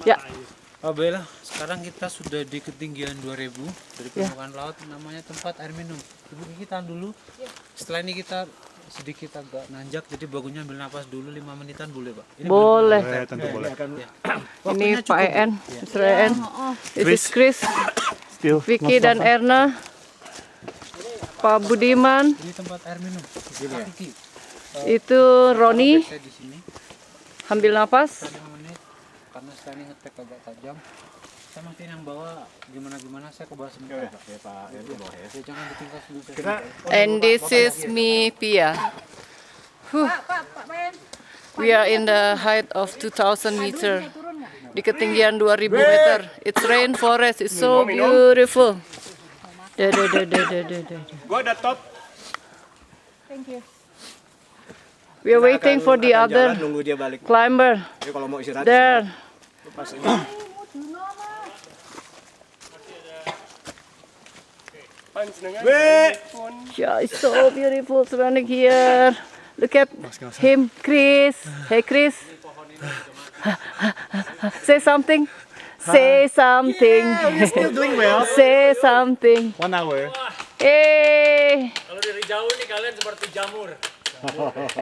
Ya. Alhamdulillah, sekarang kita sudah di ketinggian 2000 dari permukaan laut, namanya tempat air minum. Ibu Kiki tahan dulu. Setelah ini kita sedikit agak nanjak, jadi bagunya ambil napas dulu 5 menitan boleh, Pak? Ini Boleh. Tentu boleh. Ini Pak EN, mr.EEN. This is Chris, Vicky dan Erna. Pak Budiman. Ini tempat air minum. Pak Kiki, Itu Roni. saya di sini Ambil napas. 5 menit karena setelah ini ngetek agak tajam. Saya makin yang bawa gimana saya ke bawah sebentar, Pak. Ya Pak, ya bawah ya. Ya, jangan ditinggal dulu. And this is me, Pia. We are in the height of 2000 meter. Di ketinggian 2000 meter. It's rainforest. It's so beautiful. Gua ada top. We are waiting for the other Nunggu dia balik. climber. Ya kalau mau istirahat. There. Pas ini. Yeah, it's so beautiful surrounding here. Look at him, Chris. Hey, Chris. Say something. Say something. Still doing well. Say something. 1 hour. Hey. Kalau dari jauh nih kalian seperti jamur.